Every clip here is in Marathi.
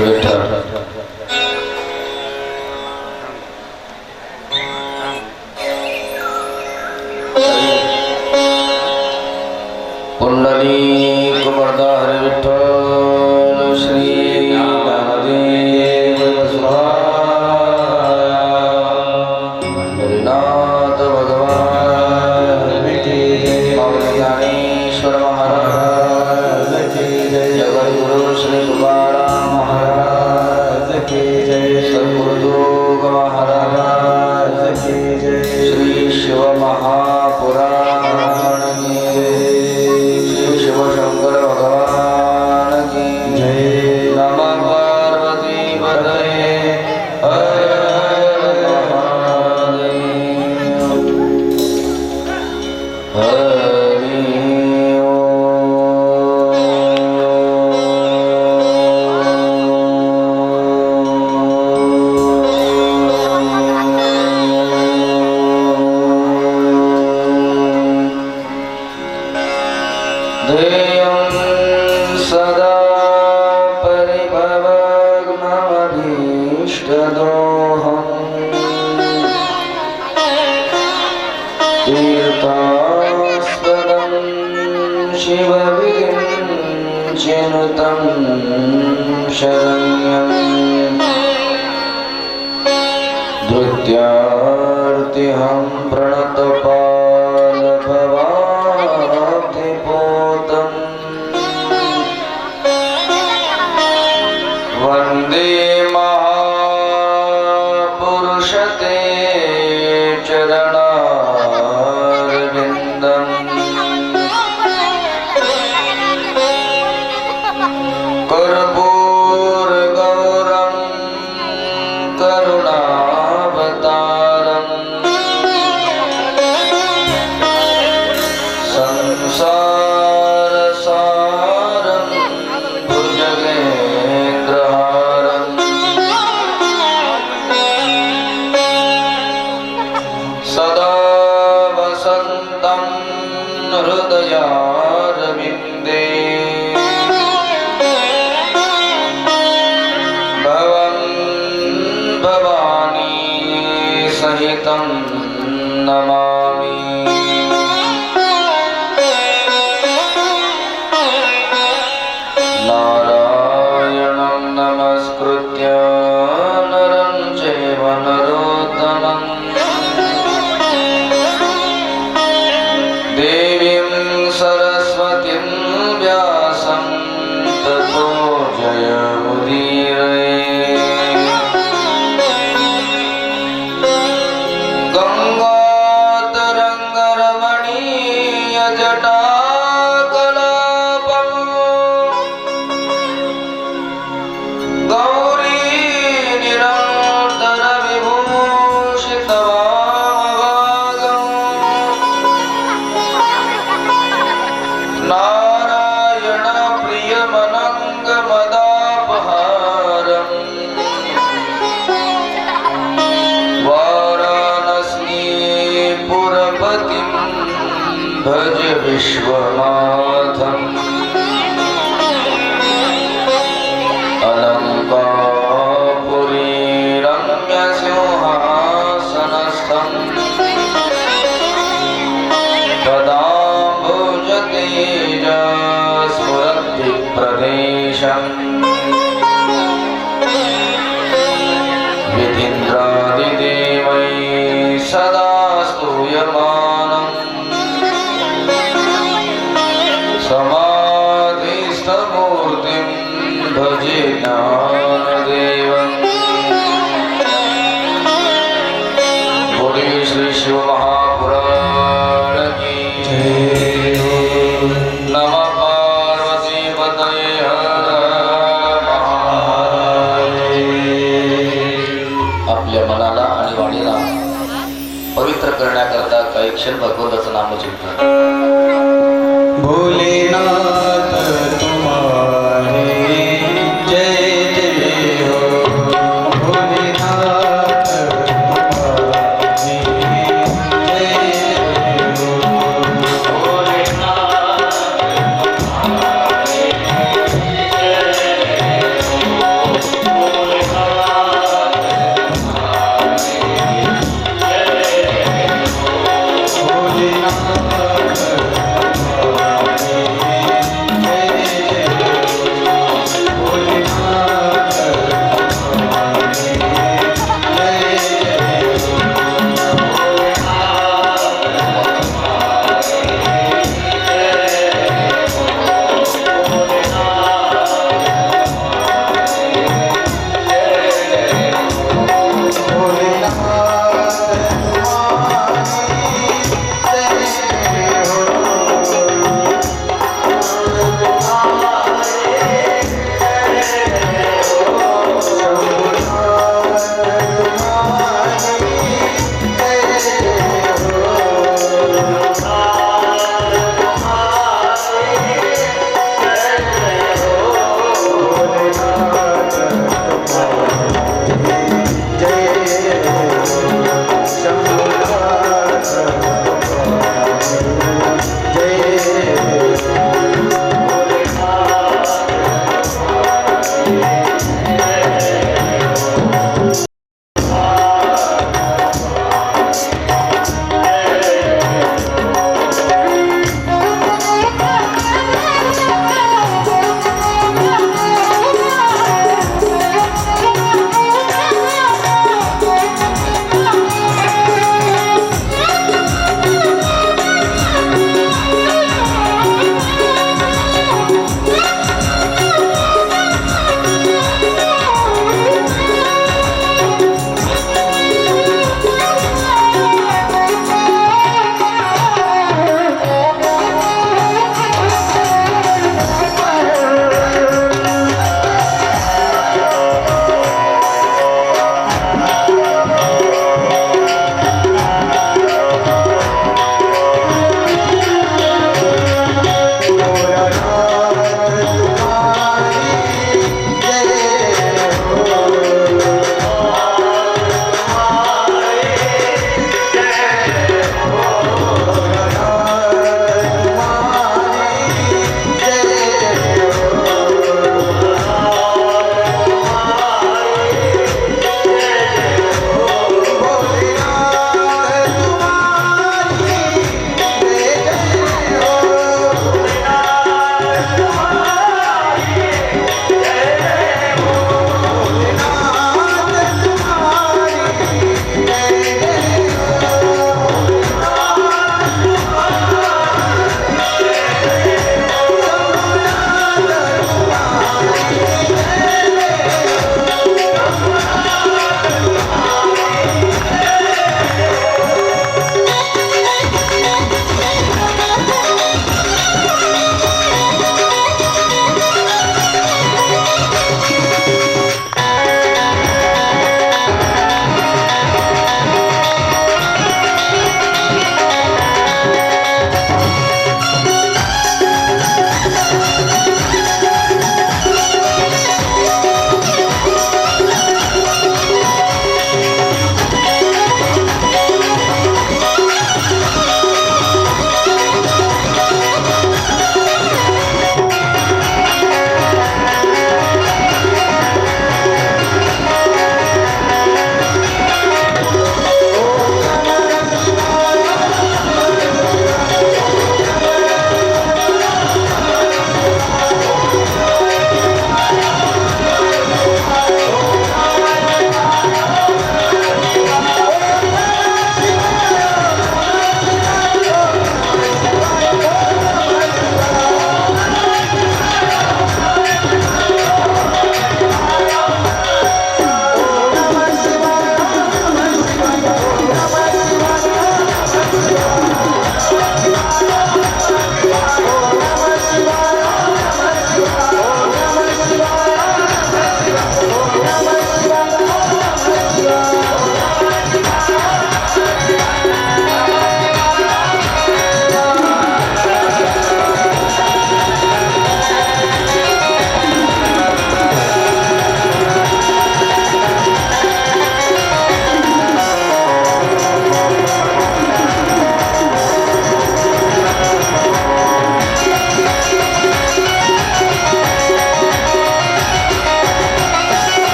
विठ्ठल पुंडलिक वरदा हरि विठ्ठल श्री ज्ञानदेव हरिनाथ भगवान ज्ञानेश्वर महाराज की जय। जगद्गुरु श्री तुकाराम महाराज की जय। सद्गुरुदेव महाराज की जय। श्री शिव महापुराण की जय। श्री शिवशंकर भगवान की जय। नमः पार्वती पतये हर हर महादेव। हरि ध्येयं सदा परिभवग्नमभीष्टदोहम् तीर्थास्पदं शिवविरिञ्चिनुतं शरण्यम् धृत्यार्तिहं प्रणतपालभवाब्धिपोतम् वन्दे महापुरुषते चरणारविन्दम् कर्पूरगौरं करुणावतारम् संसारसारं भुजगेन्द्रहारम् सदा वसन्तं हृदयारविन्दे भवं भवानी सहितं नमामि। नारायणं नमस्कृत्य नरं चैव नरोत्तमं देवीं सरस्वतीं व्यासं ततो जयमुदीरये। गङ्गातरङ्गरमणीयजटाकलापम् गौरी निरन्तरविभूषितवामभागम् नारायण प्रियमनङ्गमदापहारम् वाराणसीपुरपतिं भज विश्वनाथम् अलङ्कापुरी रम्यसिंहासनस्थम् पदाम्बुजतेजस्फुरद्दिक्प्रदेशम् विधीन्द्रादिदेवैः सदा स्तूयमानम् समाधिस्थमूर्तिं भजे ज्ञानदेवम्। बोले श्री शिव महापुराण की जय। नमः पार्वती पतये हर हर महादेव। आपल्या मनाला आणि वाणीला पवित्र करण्याकरता काही क्षण भगवंताचं नामचिंतन। भोलेनाथ तुम्हारे जय जय हो। भोलेनाथ तुम्हारे जय जय हो। भोलेनाथ तुम्हारे जय जय हो।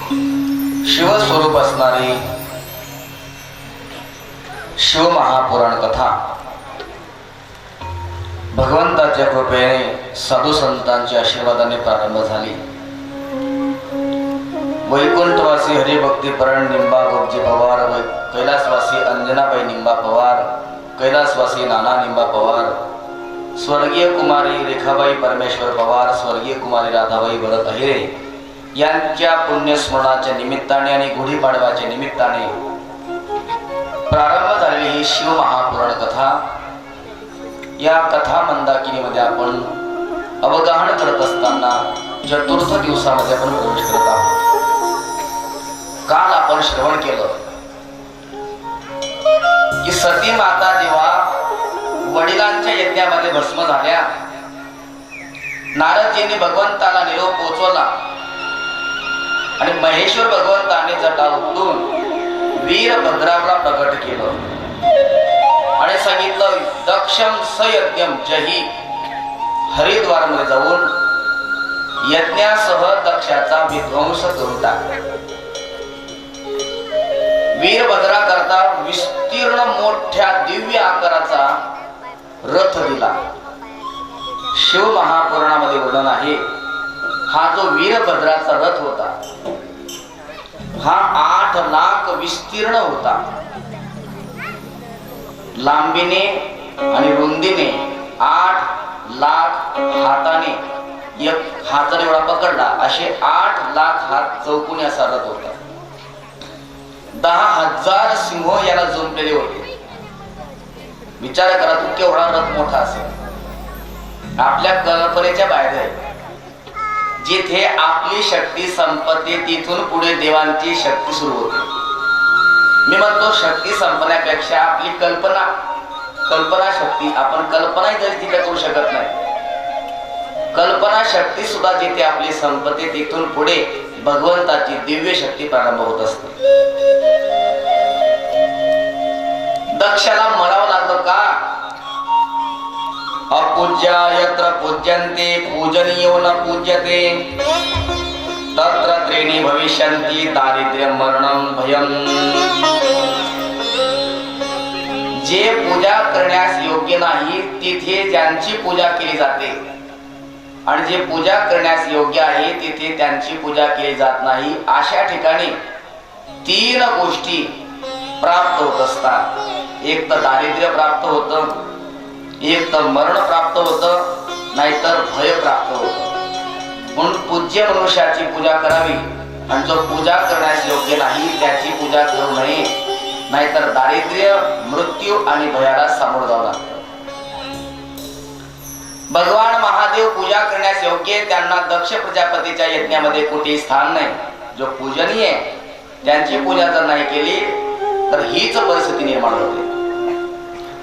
शिवस्वरूप असणारी शिवमहापुराण कथा भगवंताच्या कृपेने साधू संतांच्या आशीर्वादाने प्रारंभ झाली. वैकुंठवासी हरिभक्तीपरण निंबा गोपजी पवार, कैलासवासी अंजनाबाई निंबा पवार, कैलासवासी नाना निंबा पवार, स्वर्गीय कुमारी रेखाबाई परमेश्वर पवार, स्वर्गीय कुमारी राधाबाई भरत अहिरे यांच्या पुण्यस्मरणाच्या निमित्ताने आणि गुढीपाडव्याच्या निमित्ताने प्रारंभ झालेली ही शिवमहापुराण कथा या कथा मंदाकिनीमध्ये आपण अवगाहन करत असताना चतुर्थ दिवसामध्ये आपण प्रवेश करत आहोत. काल आपण श्रवण केलं की सती माता जेव्हा वडिलांच्या यज्ञामध्ये भस्म झाल्या, नारदजींनी भगवंताला निरोप पोचवला आणि महेश्वर भगवंताने जटा उचलून वीरभद्राला प्रकट केलं आणि सांगितलं दक्षम सयज्ञम जही, हरिद्वार मध्ये जाऊन यज्ञासह दक्षाचा विध्वंस करून टाक. वीरभद्रा करता विस्तीर्ण मोठ्या दिव्य आकाराचा रथ दिला. शिव महापुराणामध्ये वर्णन आहे, हा जो वीरभद्राचा रथ होता हा 8 लाख विस्तीर्ण होता. लांबीने आणि रुंदीने 8 लाख हाताने एक हात जर एवढा पकडला असे 8 लाख हात चौकोनी असा रथ होता. 10,000 सिंह याला जुंपलेले होते. विचार करा तू केवढा रथ मोठा असेल. आपल्या कल्पनेच्या बाहेर आहे. जिथे आपली शक्ती संपत्ती तिथून पुढे देवांची शक्ती सुरू होते. मी म्हणतो शक्ती संपण्यापेक्षा आपली कल्पना शक्ती, आपण कल्पनाही जरी तिथे करू शकत नाही, कल्पना शक्ती सुद्धा जिथे आपली संपत्ती तिथून पुढे भगवंताची दिव्य शक्ती प्रारंभ होत असते. दक्षाला मरावं लागलं का? अपूज्या यत्र पूज्यन्ते पूजनीयो न पूज्यते तत्र त्रीणि भविष्यन्ति दारिद्र्यं मरणं भयम्. जे पूजा करण्यास योग्य नाही तिथे ज्यांची पूजा केली जाते आणि जे पूजा करण्यास योग्य आहे तिथे त्यांची पूजा केली जात नाही, अशा ठिकाणी 3 गोष्टी प्राप्त होत असतात. एक तर दारिद्र्य प्राप्त होतं, एक तर मरण प्राप्त होतं, नाहीतर भय प्राप्त होतं. म्हणून पूज्य मनुष्याची पूजा करावी आणि जो पूजा करण्यास योग्य नाही त्याची पूजा करू नये, नाहीतर दारिद्र्य, मृत्यू आणि भयाला सामोरं जावं लागतं. भगवान महादेव पूजा करण्यास योग्य, त्यांना दक्ष प्रजापतीच्या यज्ञामध्ये कुठेही स्थान नाही. जो पूजनीय आहे त्यांची पूजा जर नाही केली तर हीच परिस्थिती निर्माण होते.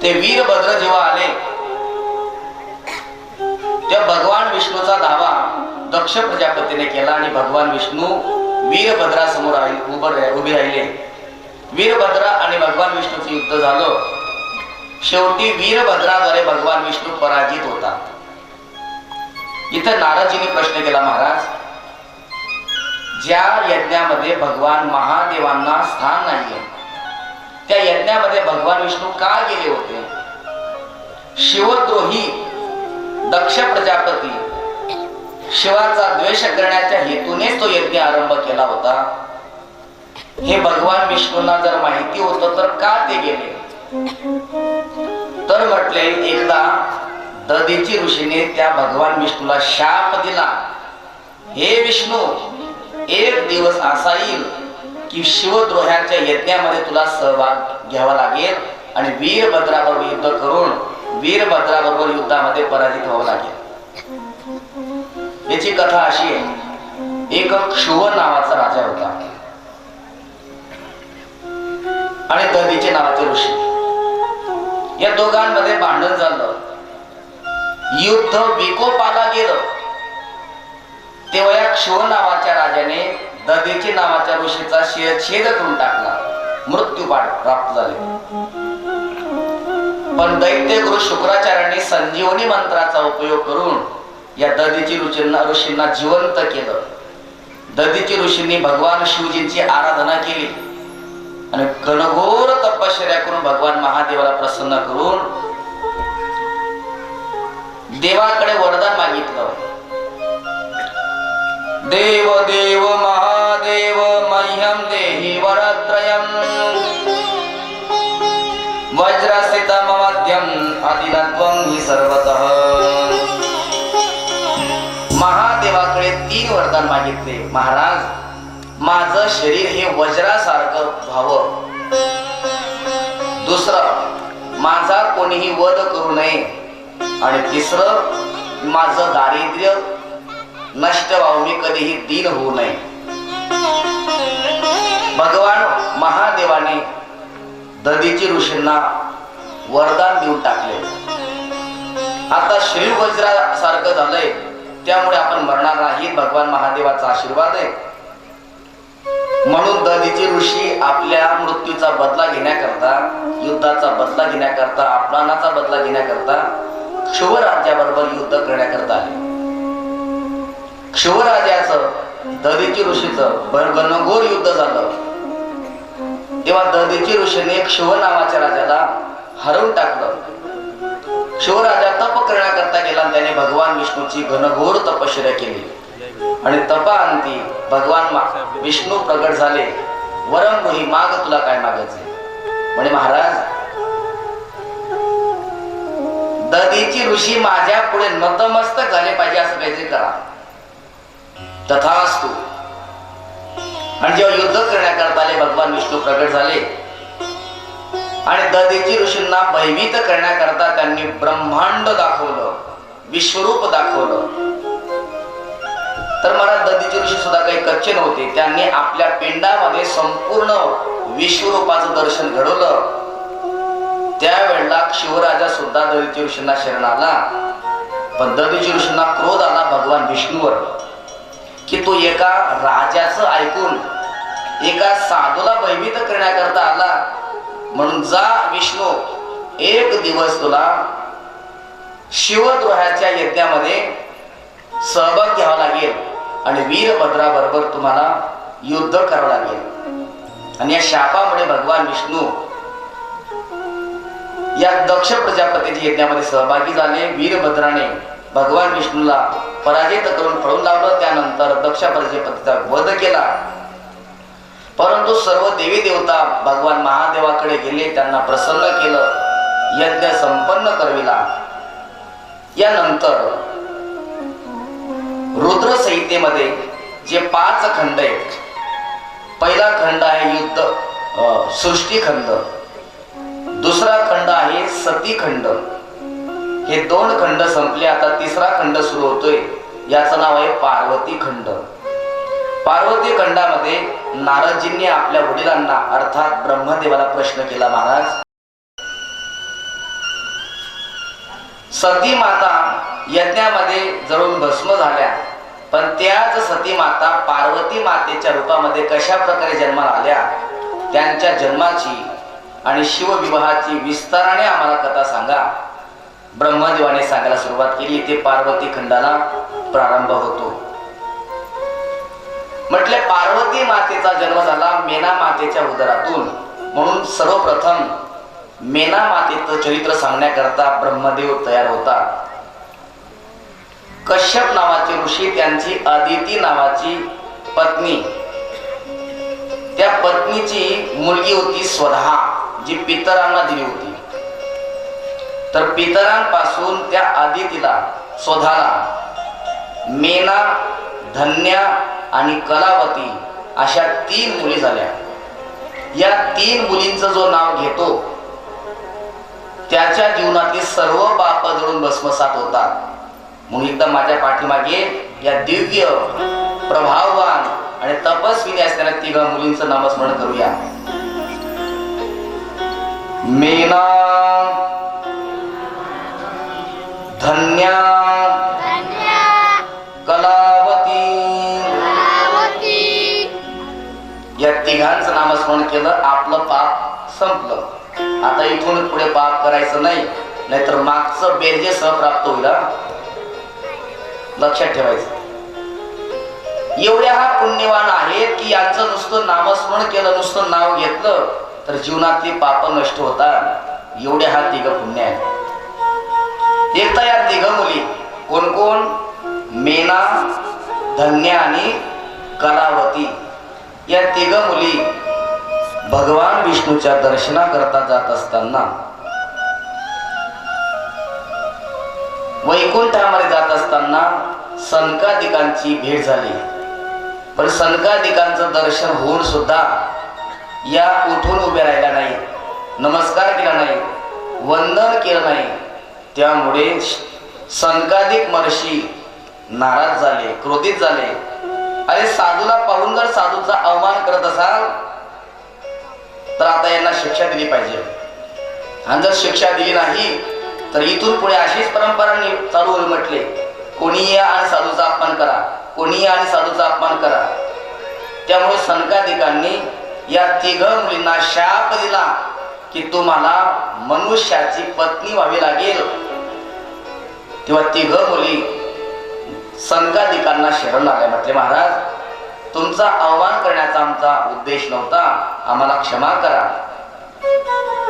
ते वीरभद्र जेव्हा आले तेव्हा भगवान विष्णूचा धावा दक्ष प्रजापतीने केला आणि भगवान विष्णू वीरभद्रासमोर उभे राहिले. वीरभद्र आणि भगवान विष्णूचं युद्ध झालं. शेवटी वीरभद्राद्वारे भगवान विष्णू पराजित होता. इथं नारदजींनी प्रश्न केला, महाराज ज्या यज्ञामध्ये भगवान महादेवांना स्थान नाहीये त्या यज्ञामध्ये भगवान विष्णू का गेले होते? शिवद्रोही दक्ष प्रजापती शिवाचा द्वेष करण्याच्या हेतूनेच तो यज्ञ आरंभ केला होता. हे भगवान विष्णूंना जर माहिती होतं तर का ते गेले? तर म्हटले, एकदा दधीची ऋषीने त्या भगवान विष्णूला शाप दिला, हे विष्णू एक दिवस असा येईल की शिवद्रोह्याच्या यज्ञामध्ये तुला सहभाग घ्यावा लागेल आणि वीरभद्राबरोबर युद्ध करून वीरभद्राबरोबर युद्धामध्ये पराजित व्हावं लागेल. याची कथा अशी आहे, एक क्षुव नावाचा राजा होता आणि दधीचे नावाचे ऋषी. या दोघांमध्ये भांडण झालं, युद्ध विकोपाला गेलं. तेव्हा या क्षुव नावाच्या राजाने दधीचे नावाच्या ऋषीचा शिरच्छेद करून टाकला, मृत्यू प्राप्त झाले. पण दैत्य गुरु शुक्राचार्यांनी संजीवनी मंत्राचा उपयोग करून या दधीची ऋषींना जिवंत केलं. दधीची ऋषींनी भगवान शिवजींची आराधना केली आणि घनघोर तपश्चर्या करून भगवान महादेवाला प्रसन्न करून देवाकडे वरदान मागितलं. देव देव महादेव मह्यम देहि वरत्रयम् वज्रस्थितमवध्यम् अदिनत्वं हि सर्वतः. महादेवाकडे 3 वरदान मागितले. महाराज, माझं शरीर हे वज्रासारखं व्हावं. दुसरं, माझा कोणीही वध करू नये. आणि तिसरं, माझं दारिद्र्य नष्ट व्हावं, मी कधीही दीन होऊ नये. भगवान महादेवाने दधीची ऋषींना वरदान देऊन टाकले. आता शरीर वज्रासारखं झालंय, त्यामुळे आपण मरणार नाही. भगवान महादेवाचा आशीर्वाद आहे. म्हणून दधीची ऋषी आपल्या मृत्यूचा बदला घेण्याकरता, युद्धाचा बदला घेण्याकरता, अपमानाचा बदला घेण्याकरता क्षुवराज्याबरोबर युद्ध करण्याकरता आले. क्षुवराज्याचं दधीची ऋषीचं घनघोर युद्ध झालं. तेव्हा दधीची ऋषीने क्षुव नावाच्या राजाला हरवून टाकलं. क्षुवराजा तप करण्याकरता गेला आणि त्याने भगवान विष्णूची घनघोर तपश्चर्या केली. आणि तपाअंती भगवान विष्णू प्रगट झाले. वरंगुही, माग तुला काय मागायचे. म्हणे महाराज, दधीची ऋषी माझ्या पुढे नतमस्तक झाले पाहिजे असं काहीतरी करा. तथास्तु. आणि जेव्हा युद्ध करण्याकरता आले, भगवान विष्णू प्रगट झाले आणि दधीची ऋषींना भयभीत करण्याकरता त्यांनी ब्रह्मांड दाखवलं, विश्वरूप दाखवलं. तर मला दधीची ऋषी सुद्धा काही कच्चे नव्हते. त्यांनी आपल्या पिंडामध्ये संपूर्ण विश्वरूपाचं दर्शन घडवलं. त्यावेळेला शिवराजा सुद्धा दधीची ऋषींना शरण आला. पण दधीची ऋषींना क्रोध आला भगवान विष्णूवर की तो एका राजाचं ऐकून एका साधूला भयभीत करण्याकरता आला. म्हणून जा विष्णू, 1 दिवस तुला शिवद्रोहाच्या यज्ञामध्ये सहभाग घ्यावा लागेल आणि वीरभद्राबरोबर तुम्हाला युद्ध करावं लागेल. आणि या शापामुळे भगवान विष्णू या दक्ष प्रजापतीच्या यज्ञामध्ये सहभागी झाले. वीरभद्राने भगवान विष्णूला पराजित करून पळून लावलं. त्यानंतर दक्ष प्रजापतीचा वध केला. परंतु सर्व देवी देवता भगवान महादेवाकडे गेले, त्यांना प्रसन्न केलं, यज्ञ संपन्न करविला. यानंतर रुद्र संहितेमध्ये जे 5 खंड आहेत, पहिला खंड आहे युद्ध सृष्टी खंड, दुसरा खंड आहे सती खंड. हे 2 खंड संपले. आता तिसरा खंड सुरू होतोय, याचं नाव आहे पार्वती खंड. पार्वती खंडामध्ये नारदजींनी आपल्या वडिलांना अर्थात ब्रह्मदेवाला प्रश्न केला, महाराज, सती माता यज्ञामध्ये जळून भस्म झाल्या, पण त्याच सती माता पार्वती मातेच्या रूपामध्ये कशा प्रकारे जन्माला आल्या, त्यांच्या जन्माची आणि शिवविवाहाची विस्ताराने आम्हाला कथा सांगा. ब्रह्मदेवाने सांगायला सुरुवात केली. ते पार्वती खंडाला प्रारंभ होतो. म्हटले पार्वती मातेचा जन्म झाला मेना मातेच्या उदरातून. म्हणून सर्वप्रथम मेना मातेचं चरित्र सांगण्याकरता ब्रह्मदेव तयार होता. कश्यप नावाचे ऋषी, त्यांची अदिती नावाची पत्नी, त्या पत्नीची मुलगी होती स्वधा, जी पितरांना दिली होती. तर पितरांपासून त्या अदितीला, स्वधाला मेना, धन्या आणि कलावती अशा 3 मुली झाल्या. या 3 मुलींचं जो नाव घेतो त्याच्या जीवनातील सर्व पाप जळून भस्मसात होतात. म्हणून एकदा माझ्या पाठीमागे या दिव्य, प्रभाववान आणि तपस्विनी असलेल्या 3 मुलींचं नामस्मरण करूया. मेना, धन्या, कलावती. या 3घांचं नामस्मरण केलं, आपलं पाप संपलं. आता इथून पुढे पाप करायचं नाही, नाहीतर मागचं बेरजे सहप्राप्त होईल. लक्षात ठेवायचं. एवढ्या हा पुण्यवान आहेत की यांचं नुसतं नामस्मरण केलं, नुसतं नाव घेतलं तर जीवनातली पाप नष्ट होतात. एवढ्या हा तिघ पुण्य आहेत. एक तर या तिघ मुली कोण कोण? मेना, धन्या आणि कलावती. या तिघ मुली भगवान विष्णूच्या दर्शनाकरता जात असताना वैकुंठामध्ये जात असताना सनकादिकांची भेट झाली. पण सनकादिकांचं दर्शन होऊन सुद्धा या उठून उभ्या राहिल्या नाही, नमस्कार केला नाही, वंदन केलं नाही. त्यामुळे सनकादिक महर्षी नाराज झाले, क्रोधित झाले. अरे साधूला पाहून जर साधूचा अवमान करत असाल तर आता यांना शिक्षा दिली पाहिजे. आणि जर शिक्षा दिली नाही तर इथून पुढे अशीच परंपरा चालू होईल. म्हटले कोणी या आणि साधूचा अपमान करा, कोणी या आणि साधूचा अपमान करा. त्यामुळे सनकादिकांनी या तिघ मुलींना शाप दिला की तुम्हाला मनुष्याची पत्नी व्हावी लागेल. तेव्हा तिघ मुली सनकादिकांना शरण आल्या. म्हटले महाराज, तुमचा अवमान करण्याचा आमचा उद्देश नव्हता, आम्हाला क्षमा करा.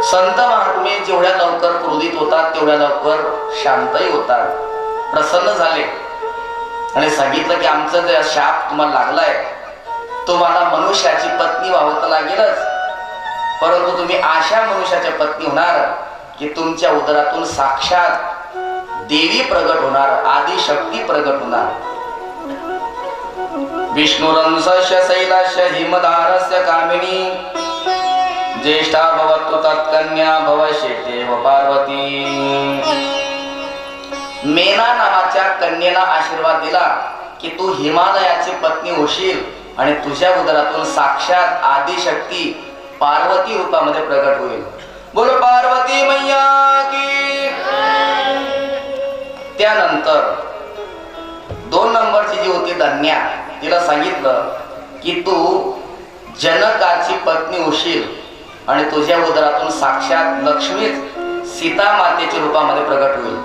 संत महात्मे जेवढ्या लवकर क्रोधित होतात तेवढ्या लवकर शांतही होतात. प्रसन्न झाले आणि सांगितलं की आमचं जे शाप तुम्हाला लागलाय, तुम्हाला मनुष्याची पत्नी व्हावं तर लागेलच, परंतु तुम्ही अशा मनुष्याच्या पत्नी होणार की तुमच्या उदरातून साक्षात देवी प्रगट होणार, आदिशक्ती प्रगट होणार. विष्णुरंशस्य शैलस्य हिमधारस्य कामिनी ज्येष्ठा भवतु तत्कन्या भवशेते व पार्वती. मेना नावाच्या कन्येला आशीर्वाद दिला की तू हिमालयाची पत्नी होशील आणि तुझ्या उदरातून साक्षात आदिशक्ती पार्वती रूपामध्ये प्रगट होईल. बोल पार्वती मैया की. त्यानंतर 2 नंबरची जी होती धन्या, तिला सांगितलं की तू जनकाची पत्नी होशील आणि तुझ्या उदरातून साक्षात लक्ष्मीच सीता मातेच्या रूपामध्ये प्रगट होईल.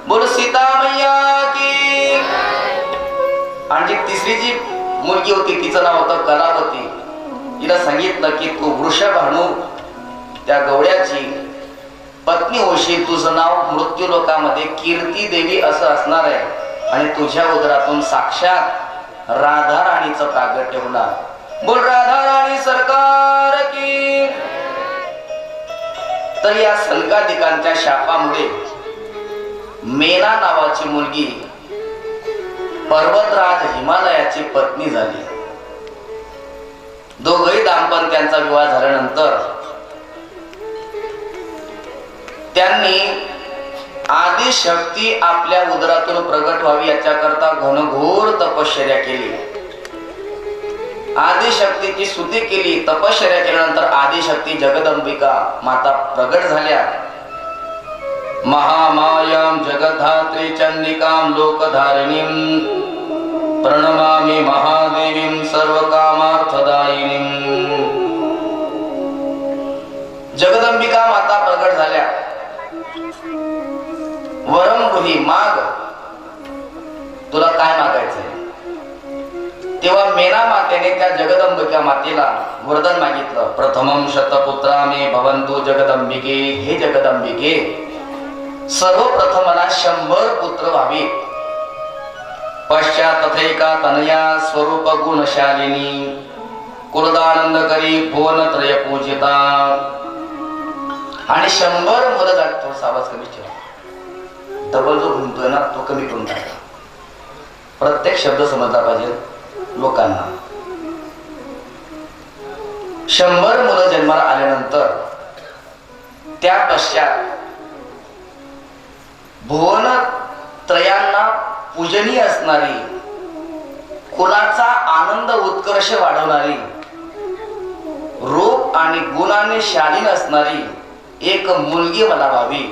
बोल सीता मैया की. आणि तिसरी जी मुलगी होती तिचं नाव होतं कलावती. तिला सांगितलं की तू वृषभानू त्या गवळ्याची पत्नी होशील, तुझं नाव मृत्यू लोकामध्ये कीर्ती देवी असं असणार आहे आणि तुझ्या उदरातून साक्षात राधा राणीचं प्रागट्य होणार. बोल राधा राणी सरकार की. तर या सनकादिकांच्या शापामुळे मेना नावाची मुलगी पर्वतराज हिमालयाची पत्नी झाली. दोघही दाम्पत्यांचा विवाह झाल्यानंतर त्यांनी आदिशक्ती आपल्या उदरातून प्रगट व्हावी याच्याकरता घनघोर तपश्चर्या केली. आदिशक्तीची स्तुती केली. तपश्चर्या केल्यानंतर आदिशक्ती जगदंबिका माता प्रगट झाल्या. महामायां जगद्धात्री चंडिकां लोकधारिणीं प्रणमामि महादेवीं सर्वकामार्थदायिनीं. जगदंबिका माता प्रगट झाल्या. वरमगृही माग, तुला काय मागायचंय? तेव्हा मेना मातेने त्या जगदंबिका मातेला वरदान मागितलं. प्रथमं शतपुत्रामे भवन्तु जगदंबिके. हे जगदंबिके, सर्वप्रथम मला 100 पुत्र व्हावे. पश्चात तथैका तनया स्वरूप गुणशालिनी कुलदानंद करी भुवन त्रय पूजिता. आणि 100 मुलं झाली. थोडासा आवाज कमी ठेवा, डबल जो घुमतोय ना तो कमी करून टाका. प्रत्येक शब्द समजला पाहिजे लोकांना. 100 मुलं जन्माला आल्यानंतर त्या पश्चात भुवन त्रयांना पूजनीय असणारी, कुलाचा आनंद उत्कर्ष वाढवणारी, रूप आणि गुणाने शालीन असणारी एक मुलगी मला व्हावी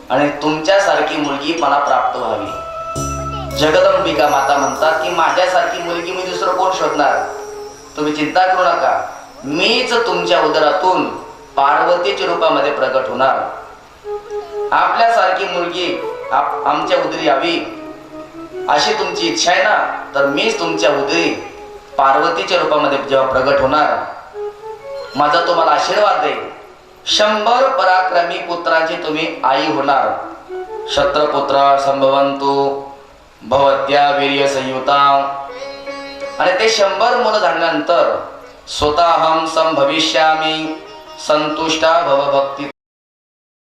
आणि तुमच्यासारखी मुलगी मला प्राप्त व्हावी. जगदंबिका माता म्हणतात की माझ्यासारखी मुलगी मी दुसरं कोण शोधणार? तुम्ही चिंता करू नका, मीच तुमच्या उदरातून पार्वतीच्या रूपामध्ये प्रगट होणार. आपल्यासारखी मुलगी आमच्या उदरी यावी अशी तुमची इच्छा आहे ना, तर मीच तुमच्या उदरी पार्वतीच्या रूपामध्ये जेव्हा प्रगट होणार, माझा तुम्हाला आशीर्वाद देईल. 100 पराक्रमी पुत्रांची तुम्ही आई होणार. क्षत्रपुत्र संभवंतु भवत्या वीर्य संयुता. आणि ते 100 मुलं झाल्यानंतर स्वतःहम संभविष्यामी संतुष्टा भव भक्ती